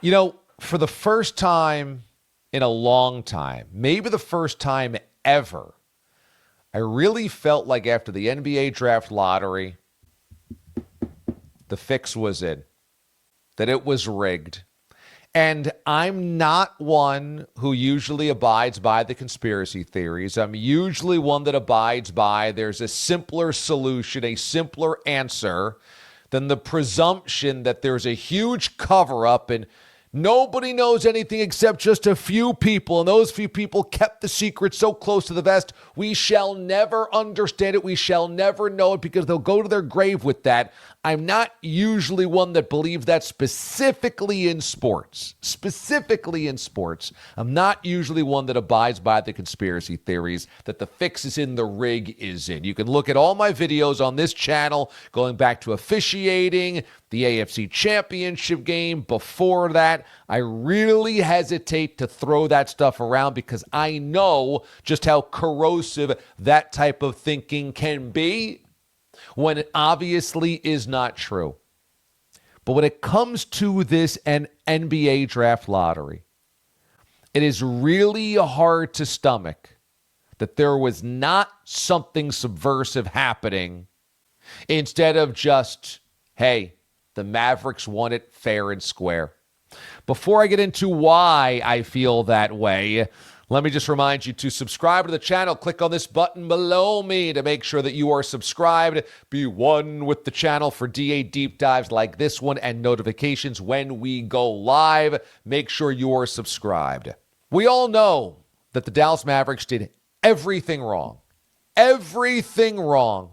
For the first time in a long time, maybe the first time ever, I really felt like after the NBA draft lottery, the fix was in, that it was rigged. And I'm not one who usually abides by the conspiracy theories. I'm usually one that abides by there's a simpler solution, a simpler answer than the presumption that there's a huge cover-up and nobody knows anything except just a few people, and those few people kept the secret so close to the vest, we shall never understand it. We shall never know it because they'll go to their grave with that. I'm not usually one that believes that specifically in sports. I'm not usually one that abides by the conspiracy theories that the fix is in, the rig is in. You can look at all my videos on this channel going back to officiating, the AFC Championship game, before that. I really hesitate to throw that stuff around because I know just how corrosive that type of thinking can be when it obviously is not true. But when it comes to this NBA draft lottery, it is really hard to stomach that there was not something subversive happening instead of just, hey, the Mavericks won it fair and square. Before I get into why I feel that way, let me just remind you to subscribe to the channel. Click on this button below me to make sure that you are subscribed. Be one with the channel for DA deep dives like this one and notifications when we go live. Make sure you are subscribed. We all know that the Dallas Mavericks did everything wrong. Everything wrong.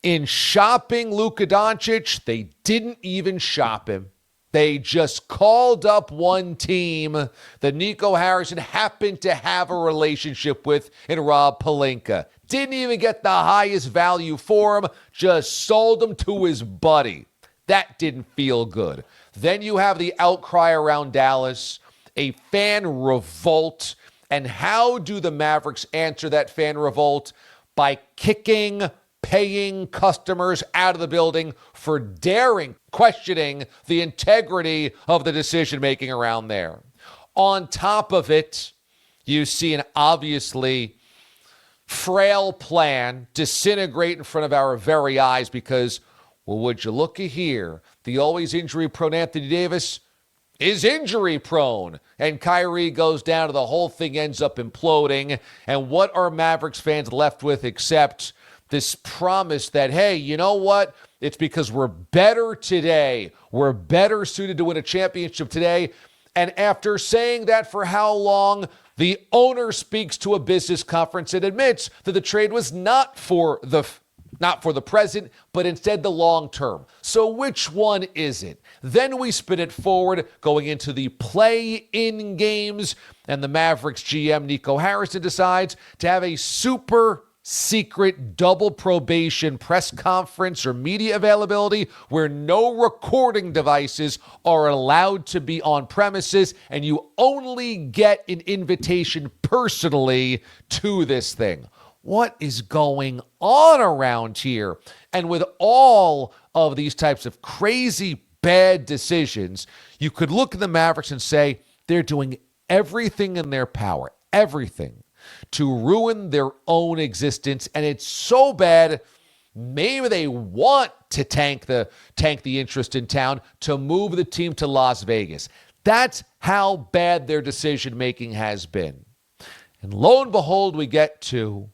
In shopping Luka Doncic, they didn't even shop him. They just called up one team that Nico Harrison happened to have a relationship with in Rob Pelinka. Didn't even get the highest value for him, just sold him to his buddy. That didn't feel good. Then you have the outcry around Dallas, a fan revolt. And how do the Mavericks answer that fan revolt? By kicking paying customers out of the building for questioning the integrity of the decision-making around there. On top of it, you see an obviously frail plan disintegrate in front of our very eyes because, well, would you look at here, the always injury-prone Anthony Davis is injury-prone, and Kyrie goes down and the whole thing ends up imploding. And what are Mavericks fans left with except this promise that, hey, you know what? It's because we're better today. We're better suited to win a championship today. And after saying that for how long, the owner speaks to a business conference and admits that the trade was not for the present, but instead the long term. So which one is it? Then we spin it forward, going into the play-in games, and the Mavericks GM, Nico Harrison, decides to have a super secret double probation press conference or media availability where no recording devices are allowed to be on premises, and you only get an invitation personally to this thing. What is going on around here? And with all of these types of crazy bad decisions, you could look at the Mavericks and say they're doing everything in their power, everything, to ruin their own existence. And it's so bad, maybe they want to tank the interest in town to move the team to Las Vegas. That's how bad their decision-making has been. And lo and behold, we get to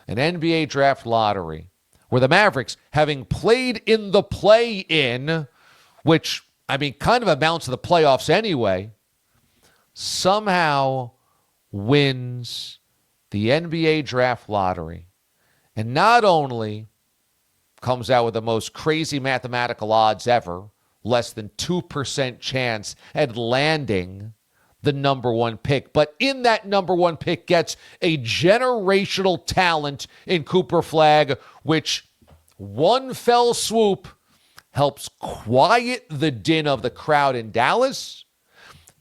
an NBA draft lottery where the Mavericks, having played in the play-in, which, kind of amounts to the playoffs anyway, somehow wins the NBA draft lottery, and not only comes out with the most crazy mathematical odds ever, less than 2% chance at landing the number one pick, but in that number one pick gets a generational talent in Cooper Flagg, which one fell swoop helps quiet the din of the crowd in Dallas,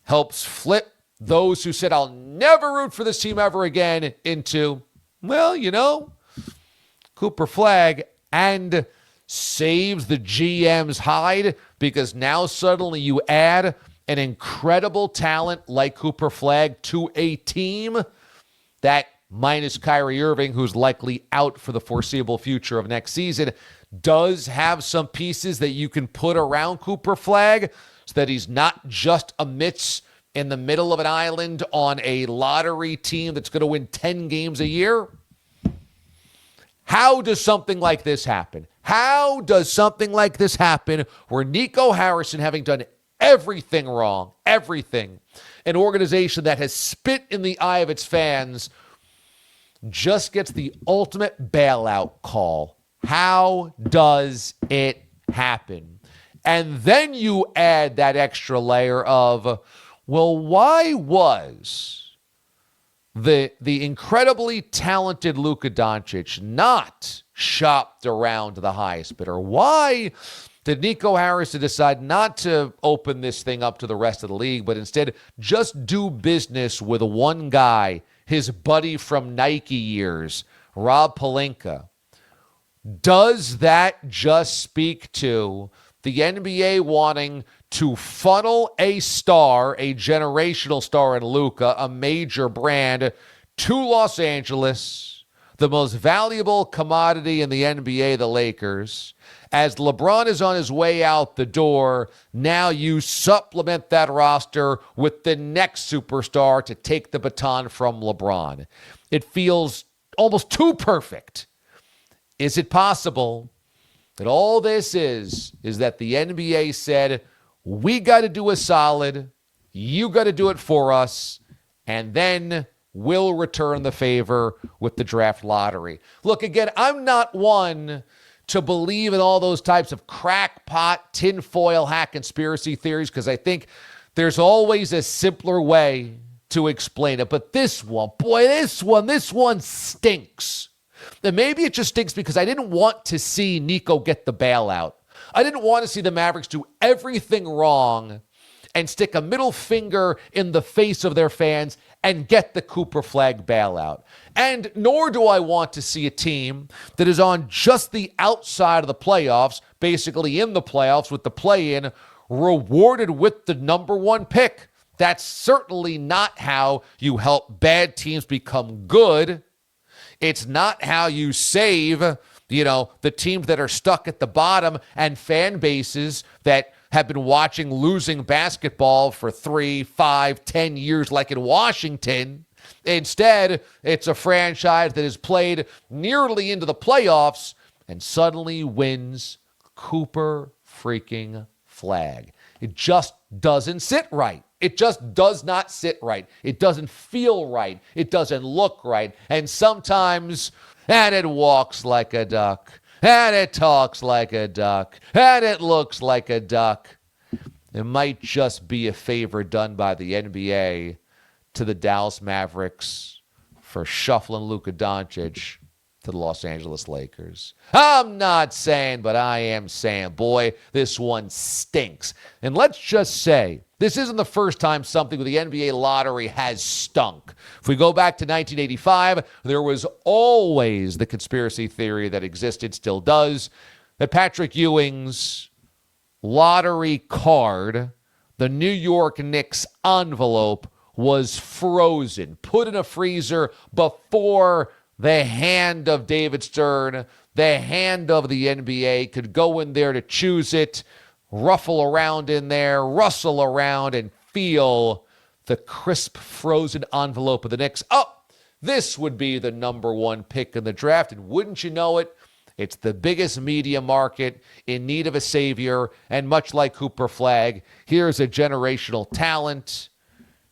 helps flip those who said, I'll never root for this team ever again, into, Cooper Flagg, and saves the GM's hide because now suddenly you add an incredible talent like Cooper Flagg to a team that, minus Kyrie Irving, who's likely out for the foreseeable future of next season, does have some pieces that you can put around Cooper Flagg so that he's not just a mitts in the middle of an island on a lottery team that's going to win 10 games a year? How does something like this happen? How does something like this happen where Nico Harrison, having done everything wrong, everything, an organization that has spit in the eye of its fans, just gets the ultimate bailout call? How does it happen? And then you add that extra layer of, well, why was the incredibly talented Luka Doncic not shopped around to the highest bidder? Why did Nico Harrison decide not to open this thing up to the rest of the league, but instead just do business with one guy, his buddy from Nike years, Rob Pelinka? Does that just speak to the NBA wanting to funnel a star, a generational star in Luka, a major brand, to Los Angeles, the most valuable commodity in the NBA, the Lakers? As LeBron is on his way out the door, now you supplement that roster with the next superstar to take the baton from LeBron. It feels almost too perfect. Is it possible that all this is that the NBA said, we got to do a solid, you got to do it for us, and then we'll return the favor with the draft lottery? Look, again, I'm not one to believe in all those types of crackpot, tinfoil hat conspiracy theories, because I think there's always a simpler way to explain it. But this one, boy, this one stinks. And maybe it just stinks because I didn't want to see Nico get the bailout. I didn't want to see the Mavericks do everything wrong and stick a middle finger in the face of their fans and get the Cooper Flagg bailout. And nor do I want to see a team that is on just the outside of the playoffs, basically in the playoffs with the play-in, rewarded with the number one pick. That's certainly not how you help bad teams become good. It's not how you save, the teams that are stuck at the bottom and fan bases that have been watching losing basketball for 3, 5, 10 years like in Washington. Instead, it's a franchise that has played nearly into the playoffs and suddenly wins Cooper freaking Flagg. It just doesn't sit right. It just does not sit right. It doesn't feel right. It doesn't look right. And sometimes, and it walks like a duck, and it talks like a duck, and it looks like a duck. It might just be a favor done by the NBA to the Dallas Mavericks for shuffling Luka Doncic to the Los Angeles Lakers. I'm not saying, but I am saying, boy, this one stinks. And let's just say, this isn't the first time something with the NBA lottery has stunk. If we go back to 1985, there was always the conspiracy theory that existed, still does, that Patrick Ewing's lottery card, the New York Knicks envelope, was frozen, put in a freezer before the hand of David Stern, the hand of the NBA, could go in there to choose it, ruffle around in there, rustle around, and feel the crisp frozen envelope of the Knicks. Oh, this would be the number one pick in the draft. And wouldn't you know it, it's the biggest media market in need of a savior. And much like Cooper Flagg, here's a generational talent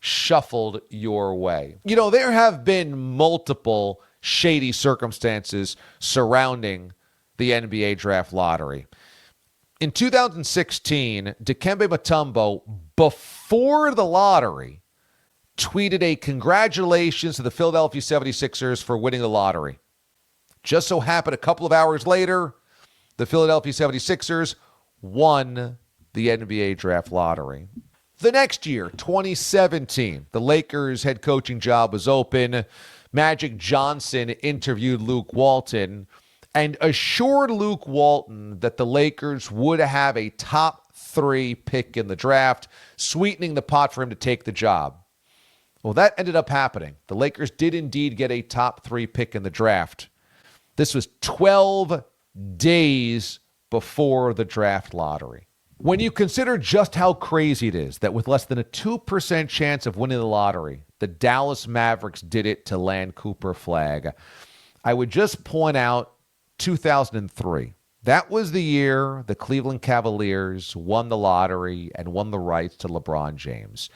shuffled your way. There have been multiple shady circumstances surrounding the NBA draft lottery. In 2016, Dikembe Mutombo, before the lottery, tweeted a congratulations to the Philadelphia 76ers for winning the lottery. Just so happened a couple of hours later, the Philadelphia 76ers won the NBA draft lottery. The next year, 2017, the Lakers head coaching job was open. Magic Johnson interviewed Luke Walton and assured Luke Walton that the Lakers would have a top 3 pick in the draft, sweetening the pot for him to take the job. Well, that ended up happening. The Lakers did indeed get a top 3 pick in the draft. This was 12 days before the draft lottery. When you consider just how crazy it is that with less than a 2% chance of winning the lottery, the Dallas Mavericks did it to land Cooper Flagg, I would just point out 2003. That was the year the Cleveland Cavaliers won the lottery and won the rights to LeBron James.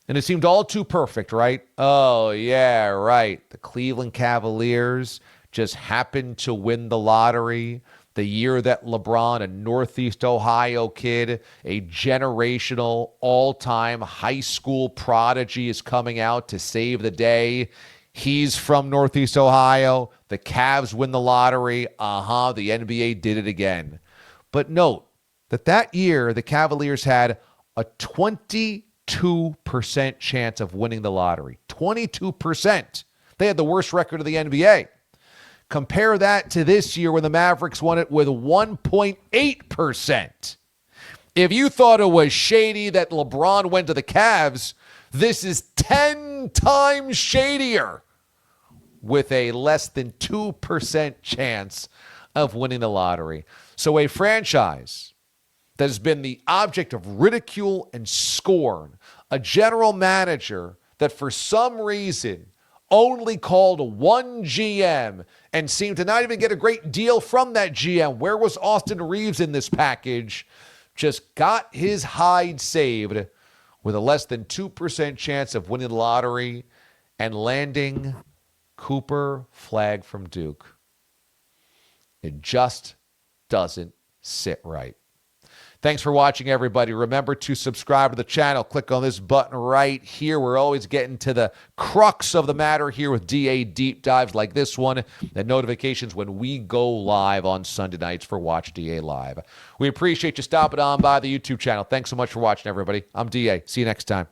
And it seemed all too perfect, right? Oh, yeah, right. The Cleveland Cavaliers just happened to win the lottery the year that LeBron, a Northeast Ohio kid, a generational, all-time high school prodigy, is coming out to save the day. He's from Northeast Ohio. The Cavs win the lottery. The NBA did it again. But note that year, the Cavaliers had a 22% chance of winning the lottery. 22%. They had the worst record of the NBA. Compare that to this year when the Mavericks won it with 1.8%. If you thought it was shady that LeBron went to the Cavs, this is 10 times shadier with a less than 2% chance of winning the lottery. So a franchise that has been the object of ridicule and scorn, a general manager that for some reason only called one GM and seemed to not even get a great deal from that GM. Where was Austin Reeves in this package? Just got his hide saved with a less than 2% chance of winning the lottery and landing Cooper Flagg from Duke. It just doesn't sit right. Thanks for watching, everybody. Remember to subscribe to the channel. Click on this button right here. We're always getting to the crux of the matter here with DA deep dives like this one and notifications when we go live on Sunday nights for Watch DA Live. We appreciate you stopping on by the YouTube channel. Thanks so much for watching, everybody. I'm DA. See you next time.